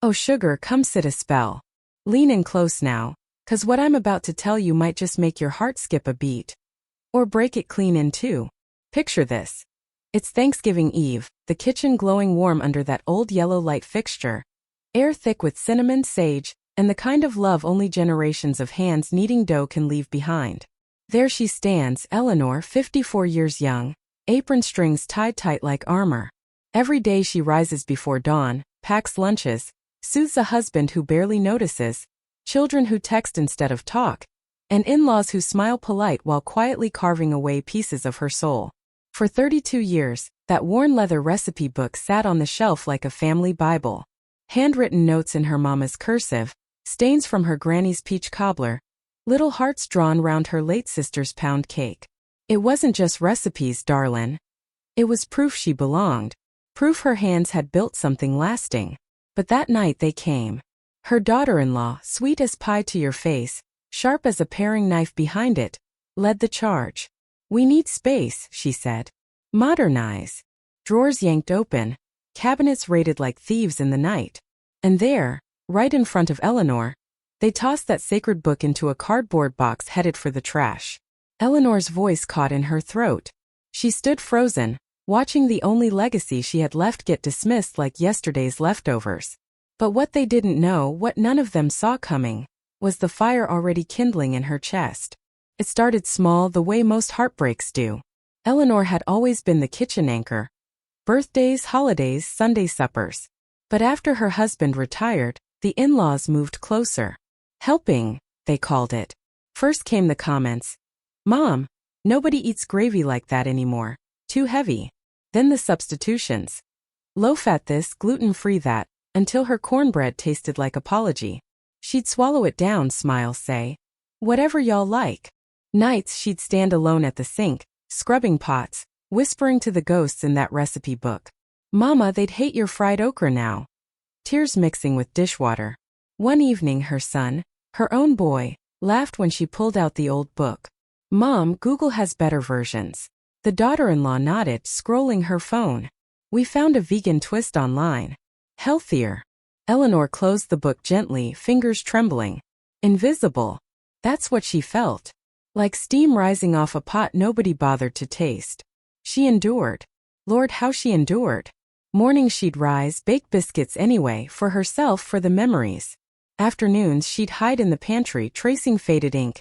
Oh sugar, come sit a spell. Lean in close now, 'cause what I'm about to tell you might just make your heart skip a beat. Or break it clean in two. Picture this. It's Thanksgiving Eve, the kitchen glowing warm under that old yellow light fixture. Air thick with cinnamon, sage, and the kind of love only generations of hands kneading dough can leave behind. There she stands, Eleanor, 54 years young, apron strings tied tight like armor. Every day she rises before dawn, packs lunches, soothes a husband who barely notices, children who text instead of talk, and in-laws who smile polite while quietly carving away pieces of her soul. For 32 years, that worn leather recipe book sat on the shelf like a family Bible. Handwritten notes in her mama's cursive, stains from her granny's peach cobbler, little hearts drawn round her late sister's pound cake. It wasn't just recipes, darlin'. It was proof she belonged, proof her hands had built something lasting. But that night they came. Her daughter-in-law, sweet as pie to your face, sharp as a paring knife behind it, led the charge. We need space, she said. Modernize. Drawers yanked open, cabinets raided like thieves in the night. And there, right in front of Eleanor, they tossed that sacred book into a cardboard box headed for the trash. Eleanor's voice caught in her throat. She stood frozen, watching the only legacy she had left get dismissed like yesterday's leftovers. But what they didn't know, what none of them saw coming, was the fire already kindling in her chest. It started small, the way most heartbreaks do. Eleanor had always been the kitchen anchor. Birthdays, holidays, Sunday suppers. But after her husband retired, the in-laws moved closer. Helping, they called it. First came the comments. Mom, nobody eats gravy like that anymore. Too heavy. Then the substitutions. Low-fat this, gluten-free that, until her cornbread tasted like apology. She'd swallow it down, smile, say, whatever y'all like. Nights she'd stand alone at the sink, scrubbing pots, whispering to the ghosts in that recipe book. Mama, they'd hate your fried okra now. Tears mixing with dishwater. One evening her son, her own boy, laughed when she pulled out the old book. Mom, Google has better versions. The daughter-in-law nodded, scrolling her phone. We found a vegan twist online. Healthier. Eleanor closed the book gently, fingers trembling. Invisible. That's what she felt. Like steam rising off a pot nobody bothered to taste. She endured. Lord, how she endured. Mornings she'd rise, bake biscuits anyway, for herself, for the memories. Afternoons she'd hide in the pantry, tracing faded ink.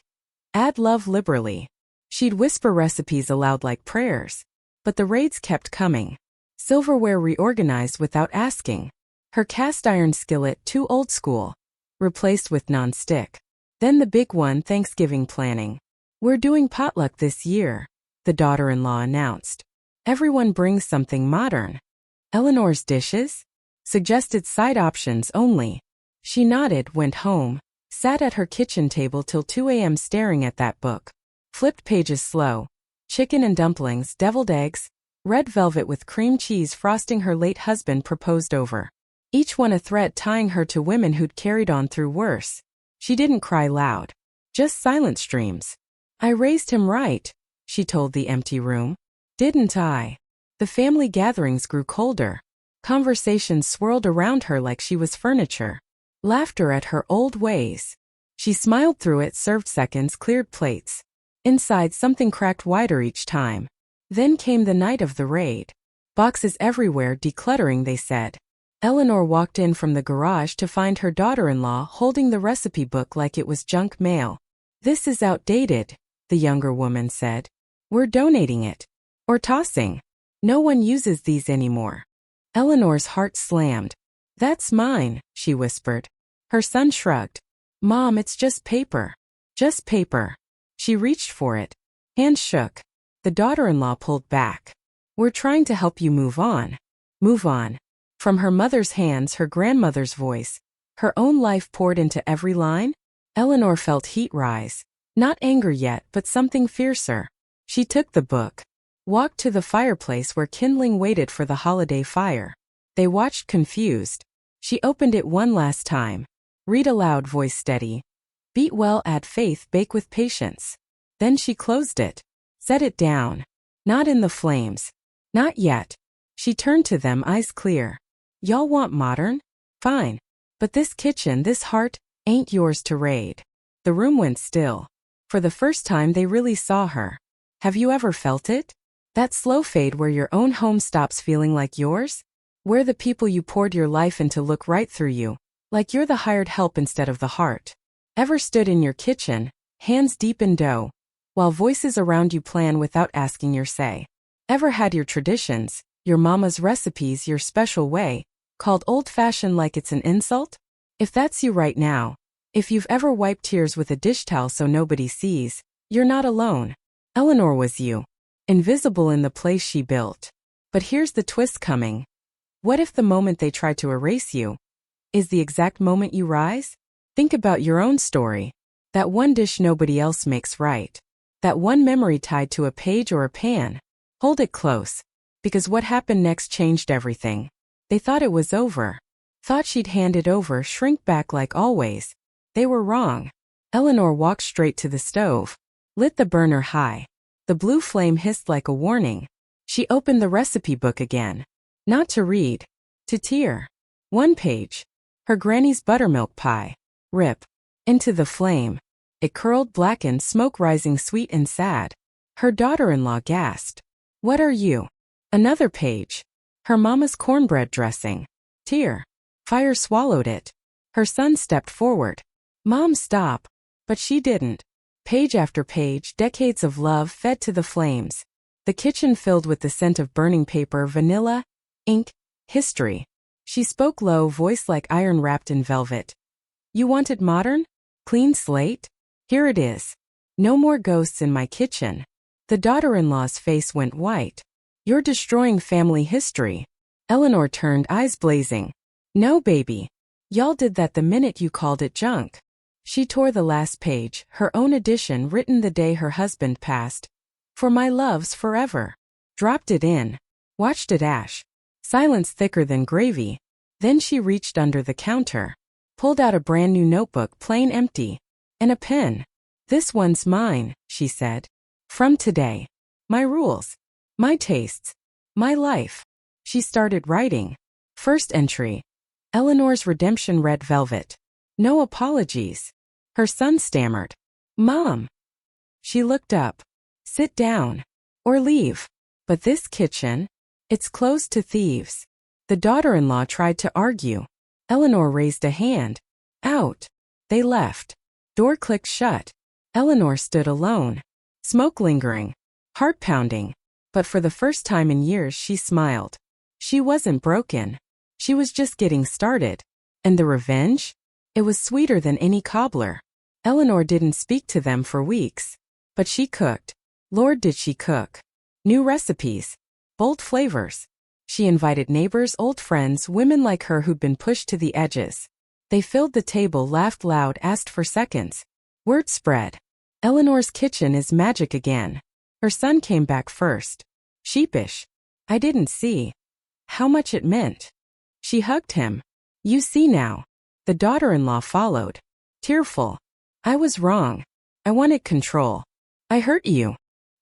Add love liberally. She'd whisper recipes aloud like prayers. But the raids kept coming. Silverware reorganized without asking. Her cast-iron skillet, too old school. Replaced with non-stick. Then the big one, Thanksgiving planning. We're doing potluck this year, the daughter-in-law announced. Everyone brings something modern. Eleanor's dishes? Suggested side options only. She nodded, went home, sat at her kitchen table till 2 a.m. staring at that book. Flipped pages slow. Chicken and dumplings, deviled eggs, red velvet with cream cheese frosting her late husband proposed over. Each one a thread tying her to women who'd carried on through worse. She didn't cry loud. Just silent streams. I raised him right, she told the empty room. Didn't I? The family gatherings grew colder. Conversations swirled around her like she was furniture. Laughter at her old ways. She smiled through it, served seconds, cleared plates. Inside something cracked wider each time. Then came the night of the raid. Boxes everywhere, decluttering, they said. Eleanor walked in from the garage to find her daughter-in-law holding the recipe book like it was junk mail. This is outdated, the younger woman said. We're donating it. Or tossing. No one uses these anymore. Eleanor's heart slammed. That's mine, she whispered. Her son shrugged. Mom, it's just paper. Just paper. She reached for it. Hands shook. The daughter-in-law pulled back. We're trying to help you move on. Move on. From her mother's hands, her grandmother's voice, her own life poured into every line. Eleanor felt heat rise. Not anger yet, but something fiercer. She took the book. Walked to the fireplace where kindling waited for the holiday fire. They watched confused. She opened it one last time. Read aloud, voice steady. Beat well, add faith, bake with patience. Then she closed it. Set it down. Not in the flames. Not yet. She turned to them, eyes clear. Y'all want modern? Fine. But this kitchen, this heart, ain't yours to raid. The room went still. For the first time they really saw her. Have you ever felt it? That slow fade where your own home stops feeling like yours? Where the people you poured your life into look right through you, like you're the hired help instead of the heart. Ever stood in your kitchen, hands deep in dough, while voices around you plan without asking your say? Ever had your traditions, your mama's recipes, your special way, called old-fashioned like it's an insult? If that's you right now, if you've ever wiped tears with a dish towel so nobody sees, you're not alone. Eleanor was you, invisible in the place she built. But here's the twist coming. What if the moment they try to erase you is the exact moment you rise? Think about your own story. That one dish nobody else makes right. That one memory tied to a page or a pan. Hold it close, because what happened next changed everything. They thought it was over. Thought she'd hand it over, shrink back like always. They were wrong. Eleanor walked straight to the stove, lit the burner high. The blue flame hissed like a warning. She opened the recipe book again. Not to read, to tear. One page. Her granny's buttermilk pie. Rip. Into the flame. It curled, blackened, smoke rising sweet and sad. Her daughter-in-law gasped. What are you? Another page. Her mama's cornbread dressing. Tear. Fire swallowed it. Her son stepped forward. Mom, stop. But she didn't. Page after page, decades of love fed to the flames. The kitchen filled with the scent of burning paper, vanilla, ink, history. She spoke low, voice like iron wrapped in velvet. You wanted modern? Clean slate? Here it is. No more ghosts in my kitchen. The daughter-in-law's face went white. You're destroying family history. Eleanor turned, eyes blazing. No, baby. Y'all did that the minute you called it junk. She tore the last page, her own edition written the day her husband passed. For my loves forever. Dropped it in. Watched it ash. Silence thicker than gravy. Then she reached under the counter. Pulled out a brand new notebook, plain empty. And a pen. This one's mine, she said. From today. My rules. My tastes. My life. She started writing. First entry. Eleanor's redemption, red velvet. No apologies. Her son stammered. Mom. She looked up. Sit down. Or leave. But this kitchen? It's closed to thieves. The daughter-in-law tried to argue. Eleanor raised a hand. Out. They left. Door clicked shut. Eleanor stood alone. Smoke lingering. Heart pounding. But for the first time in years she smiled. She wasn't broken. She was just getting started. And the revenge? It was sweeter than any cobbler. Eleanor didn't speak to them for weeks. But she cooked. Lord, did she cook. New recipes. Bold flavors. She invited neighbors, old friends, women like her who'd been pushed to the edges. They filled the table, laughed loud, asked for seconds. Word spread. Eleanor's kitchen is magic again. Her son came back first. Sheepish. I didn't see how much it meant. She hugged him. You see now. The daughter-in-law followed. Tearful. I was wrong. I wanted control. I hurt you.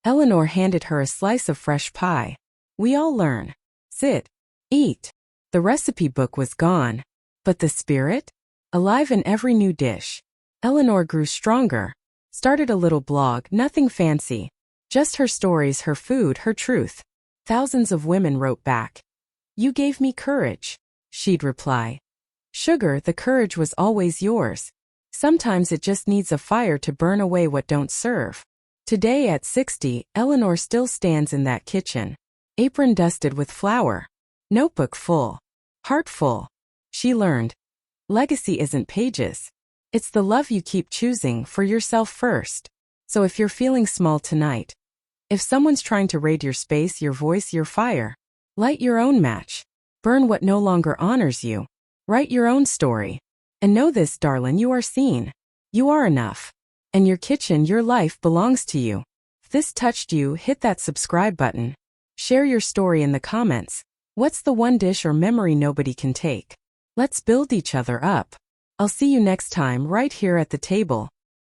Eleanor handed her a slice of fresh pie. We all learn. Sit. Eat. The recipe book was gone. But the spirit? Alive in every new dish. Eleanor grew stronger. Started a little blog, nothing fancy. Just her stories, her food, her truth. Thousands of women wrote back. You gave me courage. She'd reply. Sugar, the courage was always yours. Sometimes it just needs a fire to burn away what don't serve. Today at 60, Eleanor still stands in that kitchen. Apron dusted with flour. Notebook full. Heart full. She learned. Legacy isn't pages. It's the love you keep choosing for yourself first. So if you're feeling small tonight, if someone's trying to raid your space, your voice, your fire, light your own match. Burn what no longer honors you. Write your own story. And know this, darling, you are seen. You are enough. And your kitchen, your life belongs to you. If this touched you, hit that subscribe button. Share your story in the comments. What's the one dish or memory nobody can take? Let's build each other up. I'll see you next time right here at the table.